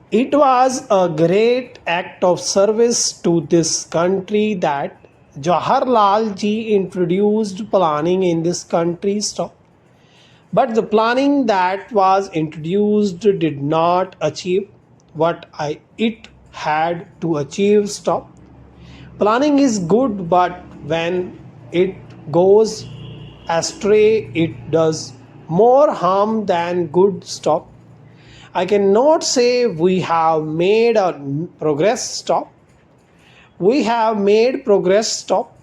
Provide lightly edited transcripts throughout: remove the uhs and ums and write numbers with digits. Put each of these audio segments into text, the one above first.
It was a great act of service to this country that Jawaharlal ji introduced planning in this country. Stop. But the planning that was introduced did not achieve what it had to achieve. Stop. Planning is good, but when it goes astray, it does more harm than good. Stop. I cannot say we have made a progress. Stop. We have made progress. Stop.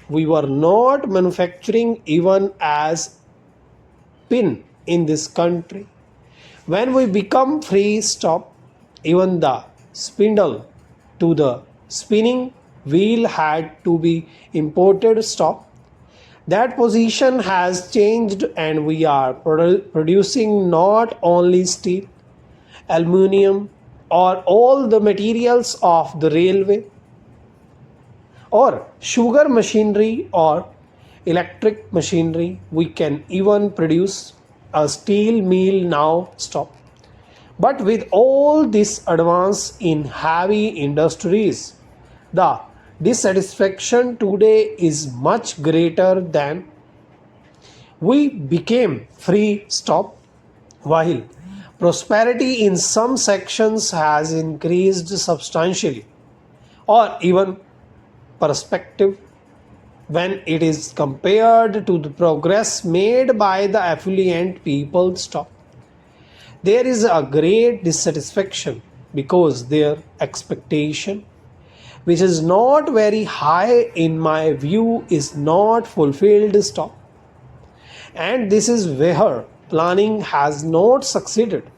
We were not manufacturing even as pin in this country. When we become free, stop. Even the spindle to the spinning wheel had to be imported. Stop. That position has changed, and we are producing not only steel, aluminium, or all the materials of the railway, or sugar machinery, or electric machinery. We can even produce a steel mill now. Stop. But with all this advance in heavy industries, the dissatisfaction today is much greater than we became free. Stop. While prosperity in some sections has increased substantially, or even perspective, when it is compared to the progress made by the affluent people. Stop. There is a great dissatisfaction because their expectation, which is not very high in my view, is not fulfilled. Stop. And this is where planning has not succeeded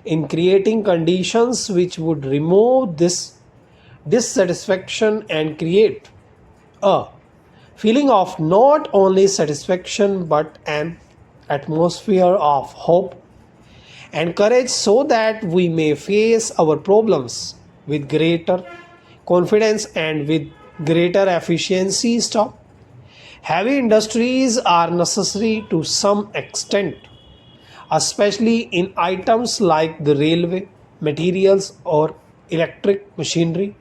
in creating conditions which would remove this dissatisfaction and create a feeling of not only satisfaction but an atmosphere of hope and courage, so that we may face our problems with greater confidence and with greater efficiency. Stop. Heavy industries are necessary to some extent, especially in items like the railway, materials, or electric machinery,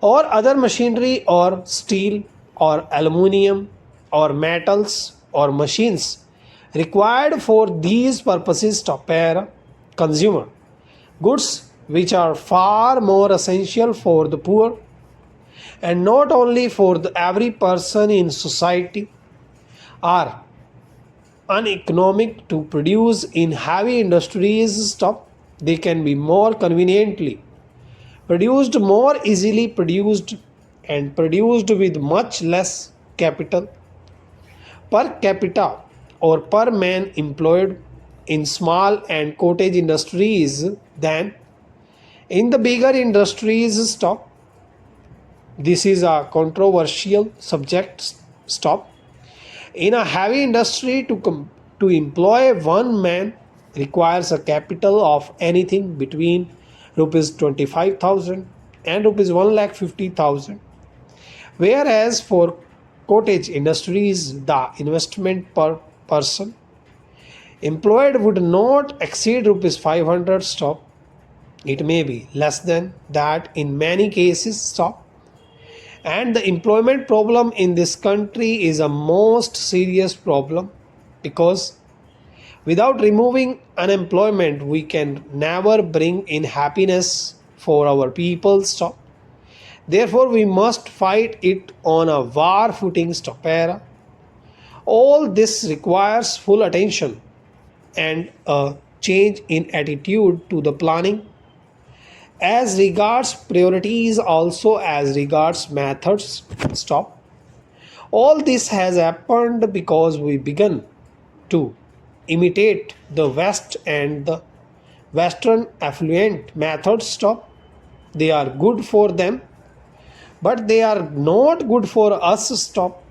or other machinery, or steel, or aluminium, or metals, or machines required for these purposes to pair consumer goods, which are far more essential for the poor and not only for the every person in society, are uneconomic to produce in heavy industries. Stop. They can be more conveniently produced, more easily produced, and produced with much less capital per capita or per man employed in small and cottage industries than in the bigger industries. Stop. This is a controversial subject. Stop. In a heavy industry, to employ one man requires a capital of anything between rupees 25,000 and rupees 1,50,000. Whereas for cottage industries, the investment per person employed would not exceed rupees 500. Stop. It may be less than that in many cases. Stop. And the employment problem in this country is a most serious problem, because without removing unemployment we can never bring in happiness for our people. Stop. Therefore we must fight it on a war footing. Stop. All this requires full attention and a change in attitude to the planning, as regards priorities, also as regards methods. Stop. All this has happened because we began to imitate the West and the Western affluent methods. Stop. They are good for them, but they are not good for us. Stop.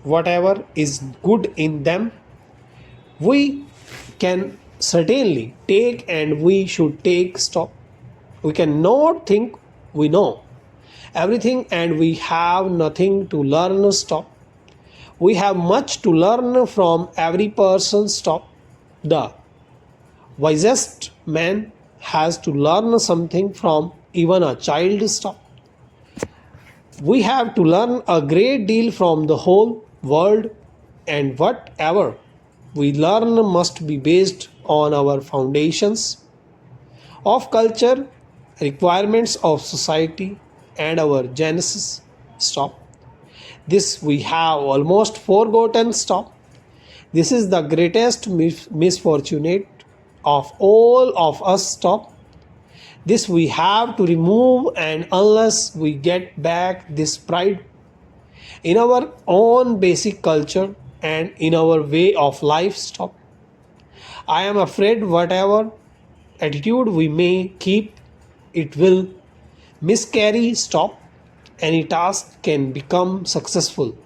Whatever is good in them, we can certainly take, and we should take. Stop. We cannot think we know everything and we have nothing to learn. Stop. We have much to learn from every person. Stop. The wisest man has to learn something from even a child. Stop. We have to learn a great deal from the whole world, and whatever we learn must be based on our foundations of culture, requirements of society, and our genesis. Stop. This we have almost forgotten. Stop. This is the greatest misfortunate of all of us. Stop. This we have to remove, and unless we get back this pride in our own basic culture and in our way of life. Stop. I am afraid whatever attitude we may keep, it will miscarry. Stop. Any task can become successful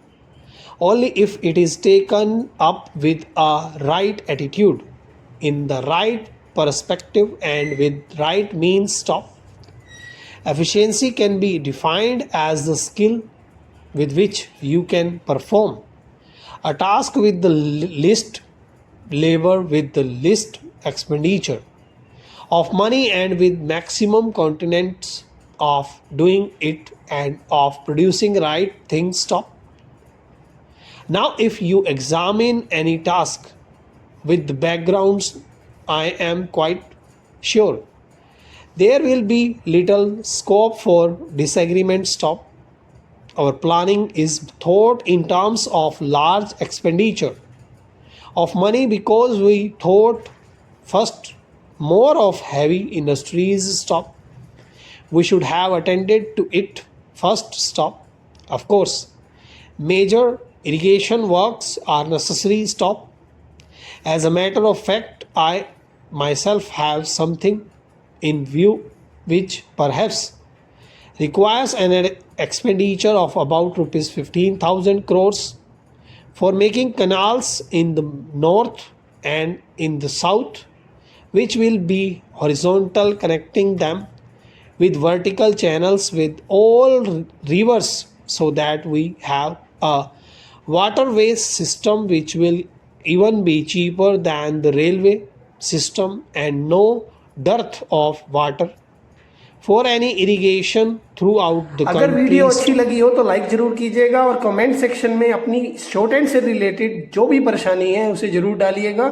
only if it is taken up with a right attitude, in the right perspective, and with right means. Stop. Efficiency can be defined as the skill with which you can perform a task with the least labor, with the least expenditure of money, and with maximum continence of doing it and of producing right things. Stop. Now, if you examine any task with the backgrounds, I am quite sure there will be little scope for disagreement. Stop. Our planning is thought in terms of large expenditure of money because we thought first more of heavy industries. Stop. We should have attended to it first. Stop. Of course, major irrigation works are necessary. Stop. As a matter of fact, I myself have something in view which perhaps requires an expenditure of about rupees 15,000 crores for making canals in the north and in the south, which will be horizontal, connecting them with vertical channels with all rivers, so that we have a waterways system which will even be cheaper than the railway system, and no dearth of water for any irrigation throughout the country. अगर video अच्छी लगी हो तो like जरूर कीजिएगा और comment section में अपनी शॉर्ट हैंड से रिलेटेड जो भी परेशानी है उसे जरूर डालिएगा।